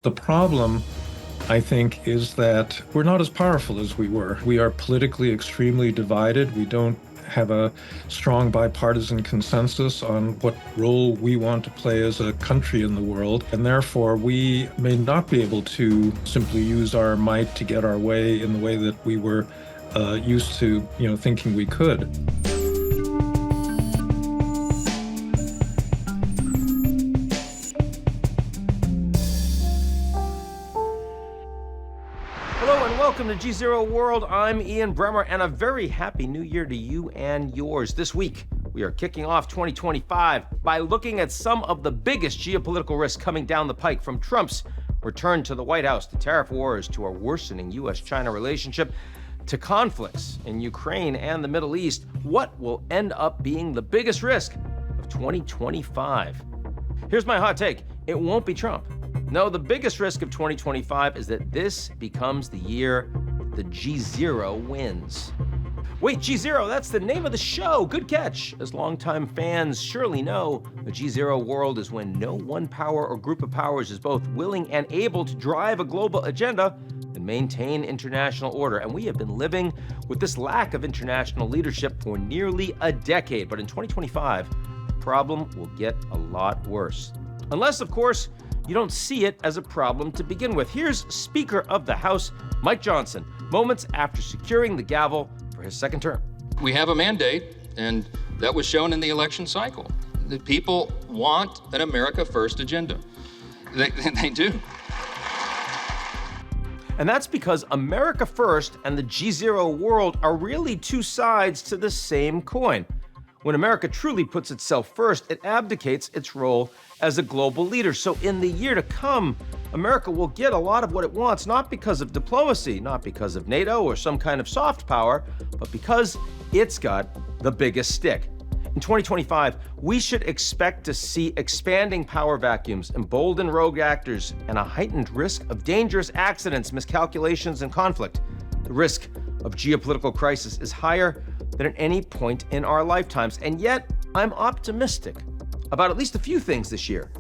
The problem, I think, is that we're not as powerful as we were. We are politically extremely divided. We don't have a strong bipartisan consensus on what role we want to play as a country in the world. And therefore, we may not be able to simply use our might to get our way in the way that we were used to, thinking we could. Welcome to GZERO World. I'm Ian Bremmer, and a very happy new year to you and yours. This week, we are kicking off 2025 by looking at some of the biggest geopolitical risks coming down the pike, from Trump's return to the White House, to tariff wars, to a worsening U.S China relationship, to conflicts in Ukraine and the Middle East. What will end up being the biggest risk of 2025? Here's my hot take. It won't be Trump. No, the biggest risk of 2025 is that this becomes the year the GZERO wins. Wait, GZERO, that's the name of the show. Good catch. As longtime fans surely know, the GZERO World is when no one power or group of powers is both willing and able to drive a global agenda and maintain international order. And we have been living with this lack of international leadership for nearly a decade. But in 2025, the problem will get a lot worse. Unless, of course, you don't see it as a problem to begin with. Here's Speaker of the House, Mike Johnson, moments after securing the gavel for his second term. We have a mandate, and that was shown in the election cycle. The people want an America First agenda. They do. And that's because America First and the GZERO World are really two sides to the same coin. When America truly puts itself first, it abdicates its role as a global leader. So in the year to come, America will get a lot of what it wants, not because of diplomacy, not because of NATO or some kind of soft power, but because it's got the biggest stick. In 2025, we should expect to see expanding power vacuums, emboldened rogue actors, and a heightened risk of dangerous accidents, miscalculations, and conflict. The risk of geopolitical crisis is higher than at any point in our lifetimes. And yet, I'm optimistic about at least a few things this year.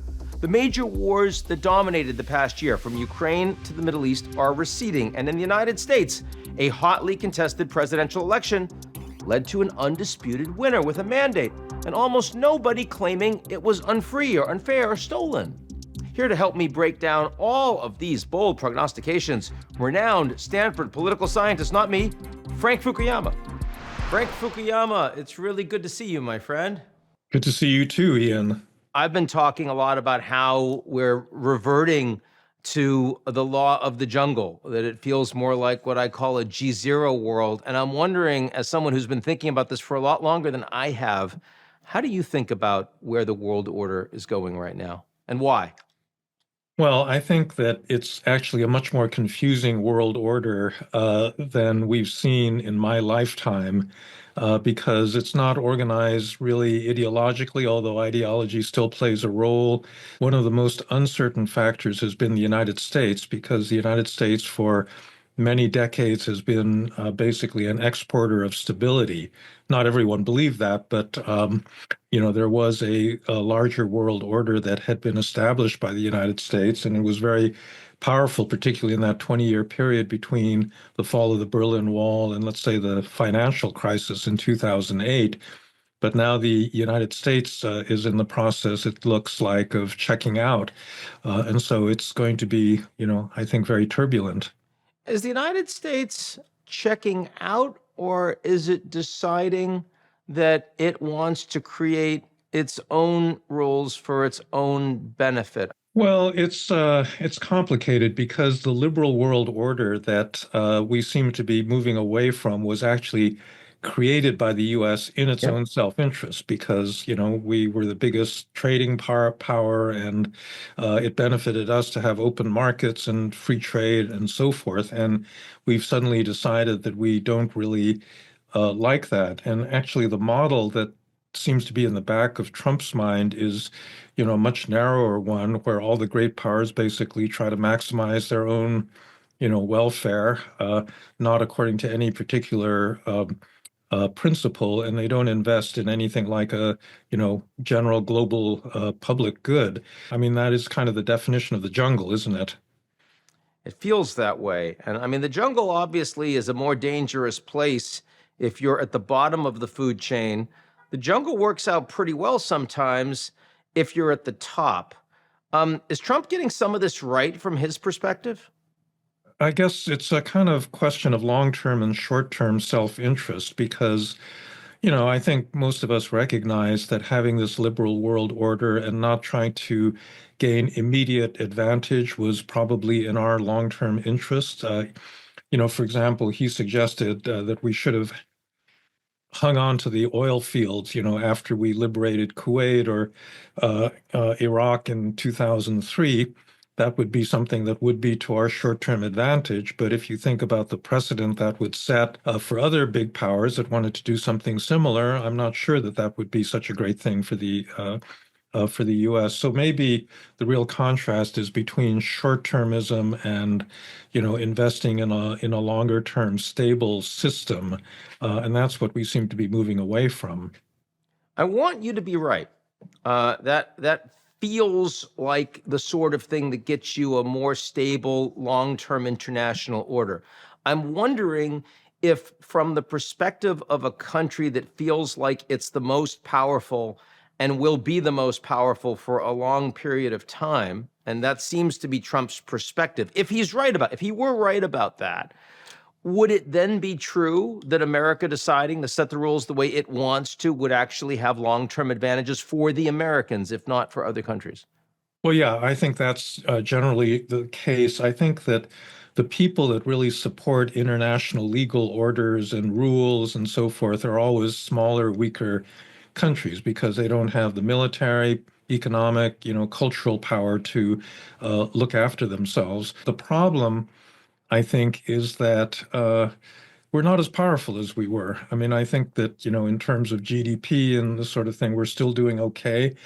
The major wars that dominated the past year, from Ukraine to the Middle East, are receding. And in the United States, a hotly contested presidential election led to an undisputed winner with a mandate, and almost nobody claiming it was unfree or unfair or stolen. Here to help me break down all of these bold prognostications, renowned Stanford political scientist, not me, Frank Fukuyama. Frank Fukuyama, it's really good to see you, my friend. Good to see you too, Ian. I've been talking a lot about how we're reverting to the law of the jungle, that it feels more like what I call a GZERO world. And I'm wondering, as someone who's been thinking about this for a lot longer than I have, how do you think about where the world order is going right now, and why? Well, I think that it's actually a much more confusing world order than we've seen in my lifetime, because it's not organized really ideologically, although ideology still plays a role. One of the most uncertain factors has been the United States, because the United States for many decades has been basically an exporter of stability. Not everyone believed that, but there was a larger world order that had been established by the United States, and it was very powerful, particularly in that 20-year period between the fall of the Berlin Wall and, let's say, the financial crisis in 2008. But now the United States is in the process, it looks like, of checking out. And so it's going to be, I think, very turbulent. Is the United States checking out, or is it deciding that it wants to create its own rules for its own benefit? Well, it's complicated, because the liberal world order that we seem to be moving away from was actually created by the U.S. in its own self-interest, because, we were the biggest trading power, and it benefited us to have open markets and free trade and so forth. And we've suddenly decided that we don't really like that. And actually, the model that seems to be in the back of Trump's mind is, a much narrower one, where all the great powers basically try to maximize their own, welfare, not according to any particular principle, and they don't invest in anything like a, general global public good. I mean, that is kind of the definition of the jungle, isn't it? It feels that way. And I mean, the jungle obviously is a more dangerous place if you're at the bottom of the food chain. The jungle works out pretty well sometimes if you're at the top. Is Trump getting some of this right from his perspective? I guess it's a kind of question of long-term and short-term self-interest because, I think most of us recognize that having this liberal world order and not trying to gain immediate advantage was probably in our long-term interest. For example, he suggested that we should have hung on to the oil fields, after we liberated Kuwait or Iraq in 2003. That would be something that would be to our short-term advantage. But if you think about the precedent that would set for other big powers that wanted to do something similar, I'm not sure that that would be such a great thing for the U.S. So maybe the real contrast is between short-termism and, investing in a longer-term stable system, and that's what we seem to be moving away from. I want you to be right. That feels like the sort of thing that gets you a more stable, long-term international order. I'm wondering if, from the perspective of a country that feels like it's the most powerful and will be the most powerful for a long period of time, and that seems to be Trump's perspective, if he were right about that, would it then be true that America deciding to set the rules the way it wants to would actually have long-term advantages for the Americans, if not for other countries? Well, yeah, I think that's generally the case. I think that the people that really support international legal orders and rules and so forth are always smaller, weaker countries because they don't have the military, economic, cultural power to look after themselves. The problem, I think, is that we're not as powerful as we were. I mean, I think that, in terms of GDP and this sort of thing, we're still doing okay,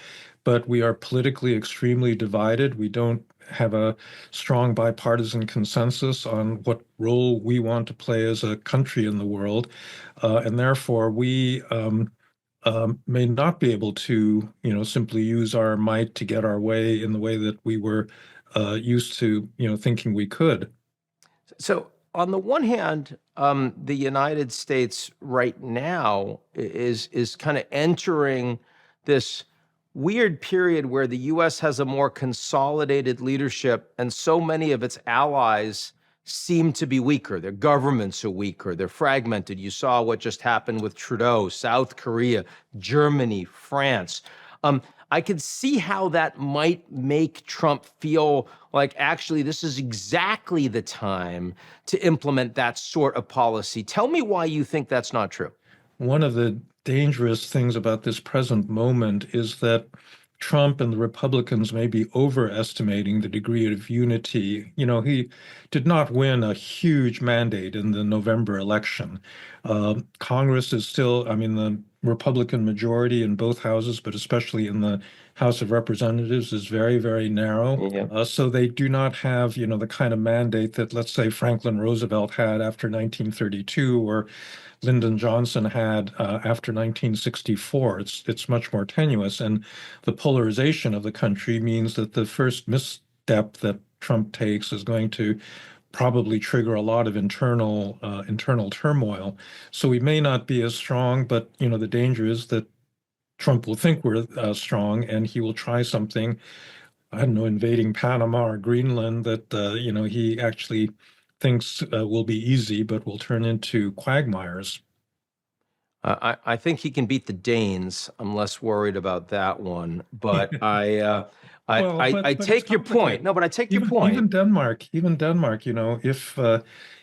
but we are politically extremely divided. We don't have a strong bipartisan consensus on what role we want to play as a country in the world. And therefore, we may not be able to, simply use our might to get our way in the way that we were used to, thinking we could. So, on the one hand, the United States right now is kind of entering this weird period where the U.S. has a more consolidated leadership, and so many of its allies seem to be weaker. Their governments are weaker. They're fragmented. You saw what just happened with Trudeau, South Korea, Germany, France. I could see how that might make Trump feel like actually this is exactly the time to implement that sort of policy. Tell me why you think that's not true. One of the dangerous things about this present moment is that Trump and the Republicans may be overestimating the degree of unity. He did not win a huge mandate in the November election. Congress is still, I mean, the Republican majority in both houses, but especially in the House of Representatives, is very, very narrow. Yeah. So they do not have, the kind of mandate that, let's say, Franklin Roosevelt had after 1932 or Lyndon Johnson had after 1964. It's much more tenuous, and the polarization of the country means that the first misstep that Trump takes is going to probably trigger a lot of internal turmoil. So we may not be as strong, but the danger is that Trump will think we're strong, and he will try something. I don't know, invading Panama or Greenland that he actually thinks will be easy, but will turn into quagmires. I think he can beat the Danes. I'm less worried about that one. But I take your point. No, but I take your point. Even Denmark, if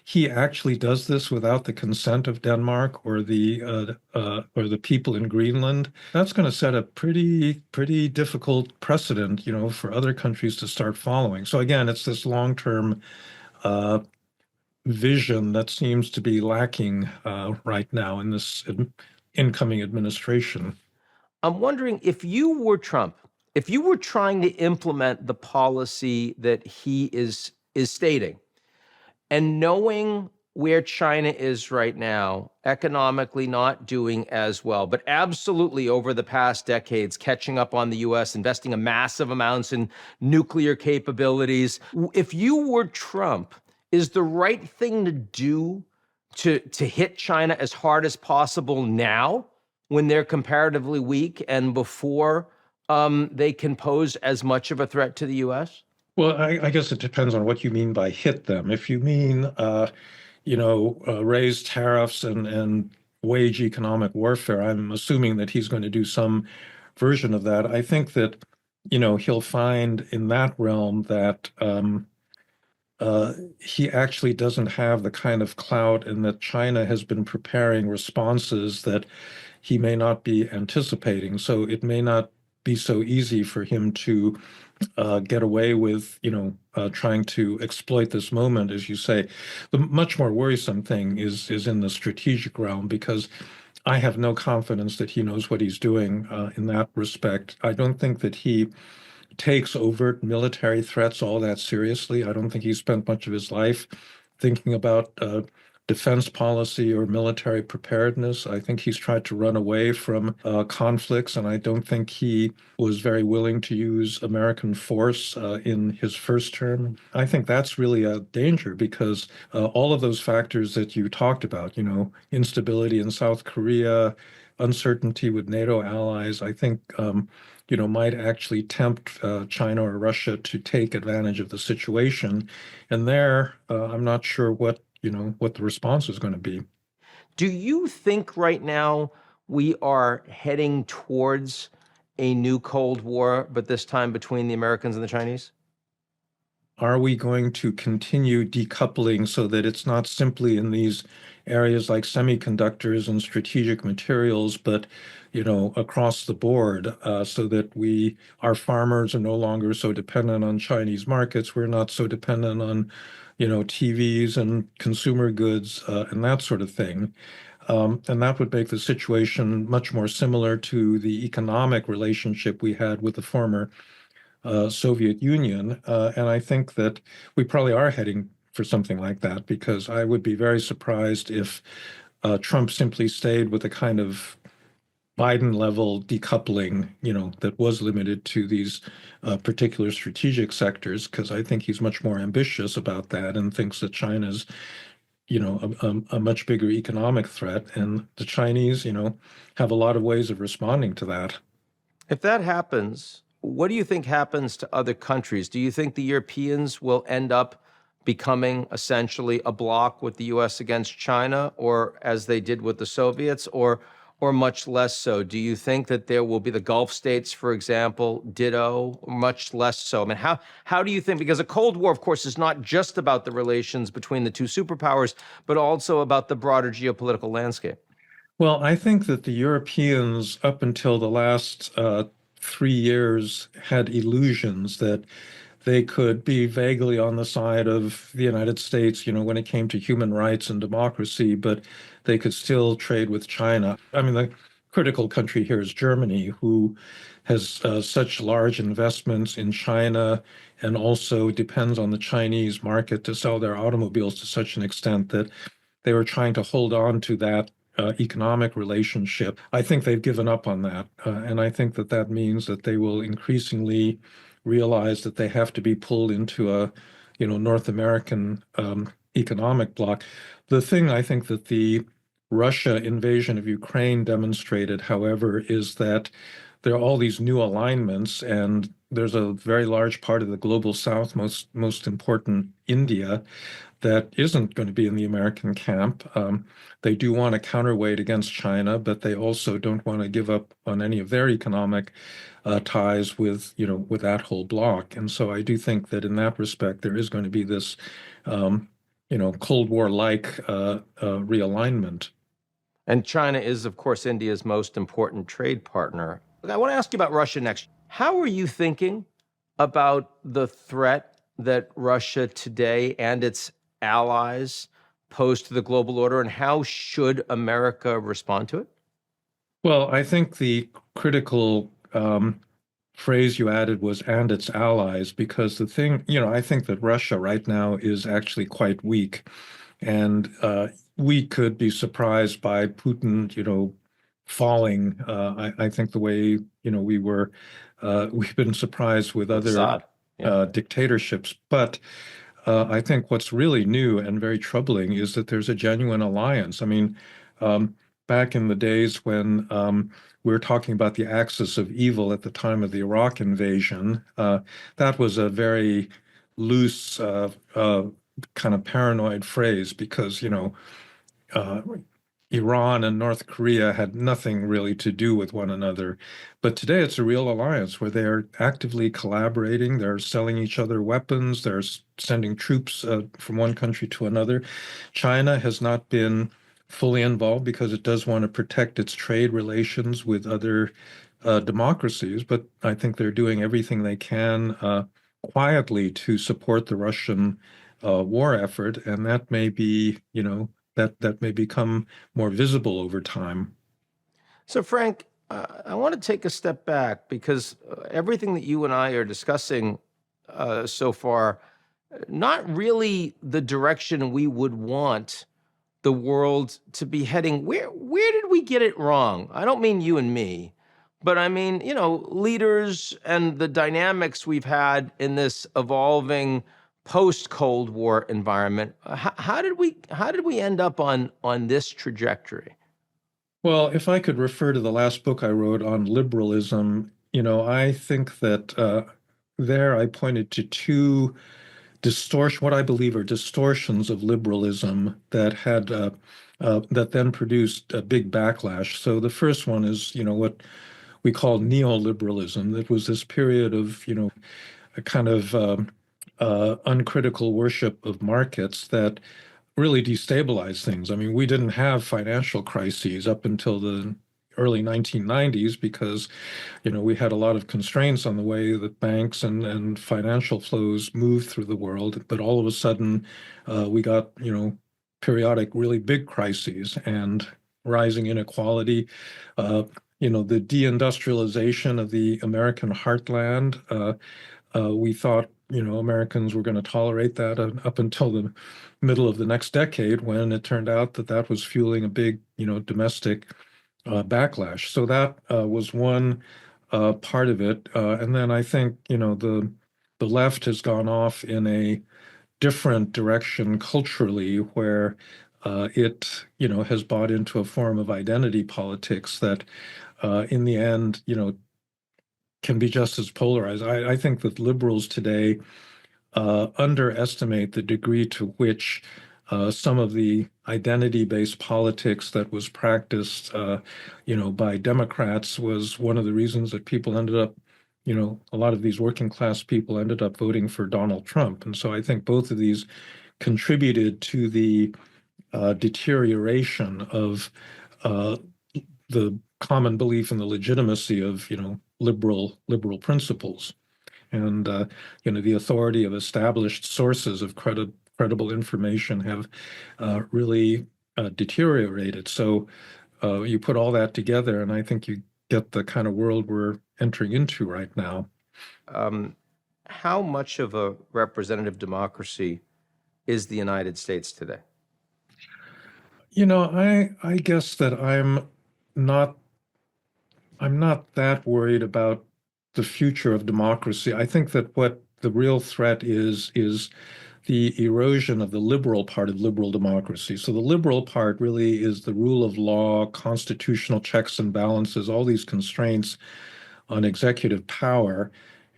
he actually does this without the consent of Denmark or the people in Greenland, that's going to set a pretty difficult precedent, for other countries to start following. So again, it's this long-term vision that seems to be lacking right now in this incoming administration. I'm wondering if you were Trump, if you were trying to implement the policy that he is stating, and knowing where China is right now, economically not doing as well, but absolutely over the past decades, catching up on the US, investing a massive amounts in nuclear capabilities. If you were Trump, is the right thing to do to hit China as hard as possible now when they're comparatively weak and before they can pose as much of a threat to the US? Well, I guess it depends on what you mean by hit them. If you mean, raise tariffs and wage economic warfare, I'm assuming that he's going to do some version of that. I think that, he'll find in that realm that he actually doesn't have the kind of clout, and that China has been preparing responses that he may not be anticipating. So it may not be so easy for him to get away with, trying to exploit this moment, as you say. The much more worrisome thing is in the strategic realm, because I have no confidence that he knows what he's doing in that respect. I don't think that he takes overt military threats all that seriously. I don't think he spent much of his life thinking about defense policy or military preparedness. I think he's tried to run away from conflicts, and I don't think he was very willing to use American force in his first term. I think that's really a danger, because all of those factors that you talked about, instability in South Korea, uncertainty with NATO allies, I think might actually tempt China or Russia to take advantage of the situation. And there, I'm not sure what the response is going to be. Do you think right now we are heading towards a new Cold War, but this time between the Americans and the Chinese? Are we going to continue decoupling so that it's not simply in these areas like semiconductors and strategic materials, but across the board, so that our farmers are no longer so dependent on Chinese markets. We're not so dependent on, TVs and consumer goods and that sort of thing. And that would make the situation much more similar to the economic relationship we had with the former Soviet Union. And I think that we probably are heading for something like that, because I would be very surprised if Trump simply stayed with the kind of Biden level decoupling, that was limited to these particular strategic sectors, because I think he's much more ambitious about that and thinks that China's, a much bigger economic threat. And the Chinese, have a lot of ways of responding to that. If that happens, what do you think happens to other countries? Do you think the Europeans will end up becoming essentially a bloc with the US against China, or as they did with the Soviets, or much less so? Do you think that there will be the Gulf states, for example, ditto, much less so? I mean, how do you think, because a Cold War, of course, is not just about the relations between the two superpowers, but also about the broader geopolitical landscape? Well, I think that the Europeans, up until the last 3 years, had illusions that they could be vaguely on the side of the United States, when it came to human rights and democracy, but they could still trade with China. I mean, the critical country here is Germany, who has such large investments in China and also depends on the Chinese market to sell their automobiles to such an extent that they were trying to hold on to that economic relationship. I think they've given up on that. And I think that that means that they will increasingly realize that they have to be pulled into a, North American economic bloc. The thing I think that the Russia invasion of Ukraine demonstrated, however, is that there are all these new alignments, and there's a very large part of the global South, most important India, that isn't going to be in the American camp. They do want a counterweight against China, but they also don't want to give up on any of their economic ties with, with that whole bloc. And so I do think that in that respect, there is going to be this, Cold War-like realignment. And China is, of course, India's most important trade partner. I want to ask you about Russia next. How are you thinking about the threat that Russia today and its allies pose to the global order, and how should America respond to it? Well, I think the critical phrase you added was "and its allies," because the thing, I think that Russia right now is actually quite weak. And we could be surprised by Putin, falling. I think the way, we've been surprised with With other Assad. Yeah. dictatorships. But I think what's really new and very troubling is that there's a genuine alliance. I mean, back in the days when we were talking about the axis of evil at the time of the Iraq invasion, that was a very loose, kind of paranoid phrase because, uh, Iran and North Korea had nothing really to do with one another. But today it's a real alliance where they're actively collaborating. They're selling each other weapons. They're sending troops from one country to another. China has not been fully involved because it does want to protect its trade relations with other democracies. But I think they're doing everything they can quietly to support the Russian war effort. And that may be, that may become more visible over time. So, Frank, I want to take a step back because everything that you and I are discussing so far, not really the direction we would want the world to be heading. Where did we get it wrong? I don't mean you and me, but I mean, leaders and the dynamics we've had in this evolving post-Cold War environment. How did we end up on this trajectory? Well, if I could refer to the last book I wrote on liberalism, I think that there I pointed to two what I believe are distortions of liberalism that then produced a big backlash. So the first one is, what we call neoliberalism. It was this period of, a kind of uncritical worship of markets that really destabilized things. I mean, we didn't have financial crises up until the early 1990s because, we had a lot of constraints on the way that banks and financial flows moved through the world. But all of a sudden, we got, periodic really big crises and rising inequality. The deindustrialization of the American heartland. We thought, Americans were going to tolerate that up until the middle of the next decade, when it turned out that that was fueling a big, domestic backlash. So that was one part of it. And then I think, the left has gone off in a different direction culturally, where it, has bought into a form of identity politics that, in the end, can be just as polarized. I think that liberals today underestimate the degree to which some of the identity-based politics that was practiced, by Democrats was one of the reasons that people ended up, a lot of these working class people ended up voting for Donald Trump. And so I think both of these contributed to the deterioration of the common belief in the legitimacy of, liberal principles. And the authority of established sources of credible information have really deteriorated. So you put all that together, and I think you get the kind of world we're entering into right now. How much of a representative democracy is the United States today? I guess that not I'm not that worried about the future of democracy. I think that what the real threat is the erosion of the liberal part of liberal democracy. So the liberal part really is the rule of law, constitutional checks and balances, all these constraints on executive power.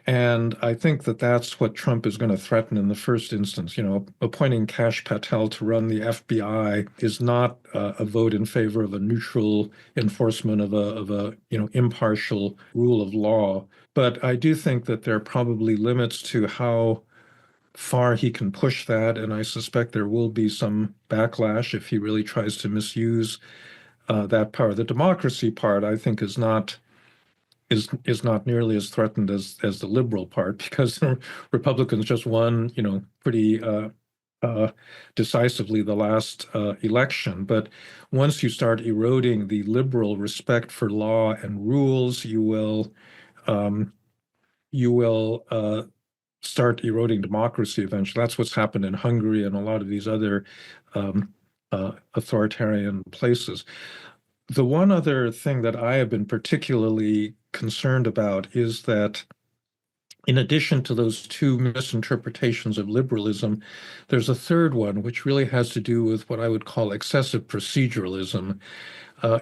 And I think that that's what Trump is going to threaten in the first instance. Appointing Kash Patel to run the FBI is not a vote in favor of a neutral enforcement of a impartial rule of law. But I do think that there are probably limits to how far he can push that, and I suspect there will be some backlash if he really tries to misuse that power. The democracy part, I think, is not nearly as threatened as the liberal part, because the Republicans just won, pretty decisively the last election. But once you start eroding the liberal respect for law and rules, you will start eroding democracy eventually. That's what's happened in Hungary and a lot of these other um, authoritarian places. The one other thing that I have been particularly concerned about is that in addition to those two misinterpretations of liberalism, there's a third one, which really has to do with what I would call excessive proceduralism.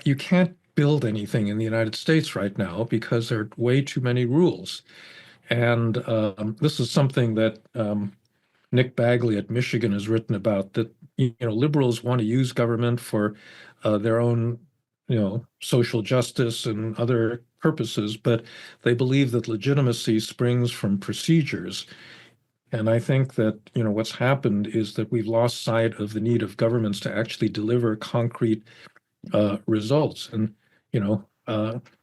You can't build anything in the United States right now because there are way too many rules. And this is something that Nick Bagley at Michigan has written about, that liberals want to use government for their own social justice and other purposes, but they believe that legitimacy springs from procedures. And I think that what's happened is that we've lost sight of the need of governments to actually deliver concrete results. And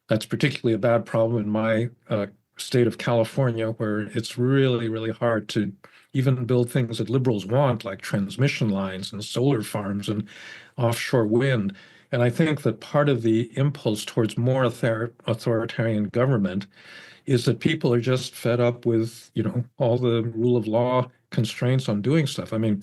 that's particularly a bad problem in my state of California, where it's really, really hard to even build things that liberals want, like transmission lines and solar farms and offshore wind. And I think that part of the impulse towards more authoritarian government is that people are just fed up with, all the rule of law constraints on doing stuff. I mean,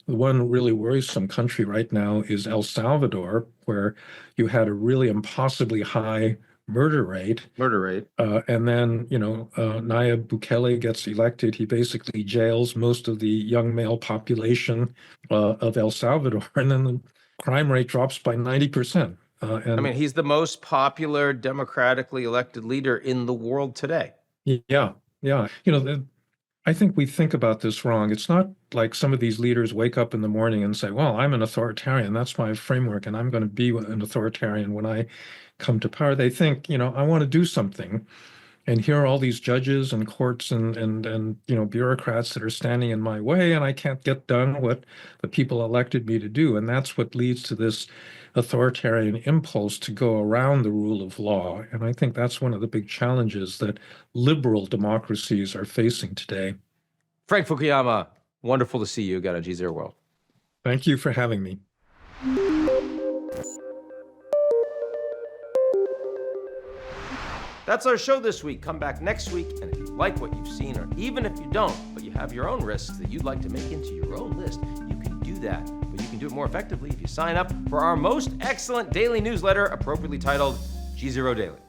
the one really worrisome country right now is El Salvador, where you had a really impossibly high murder rate. And then, Nayib Bukele gets elected. He basically jails most of the young male population of El Salvador, and then the crime rate drops by 90%. I mean, he's the most popular democratically elected leader in the world today. Yeah. I think we think about this wrong. It's not like some of these leaders wake up in the morning and say, well, I'm an authoritarian. That's my framework, and I'm going to be an authoritarian when I come to power. They think, I want to do something. And here are all these judges and courts and bureaucrats that are standing in my way, and I can't get done what the people elected me to do. And that's what leads to this authoritarian impulse to go around the rule of law. And I think that's one of the big challenges that liberal democracies are facing today. Frank Fukuyama, wonderful to see you again on GZERO World. Thank you for having me. That's our show this week. Come back next week, and if you like what you've seen, or even if you don't, but you have your own risks that you'd like to make into your own list, you can do that. But you can do it more effectively if you sign up for our most excellent daily newsletter, appropriately titled GZERO Daily.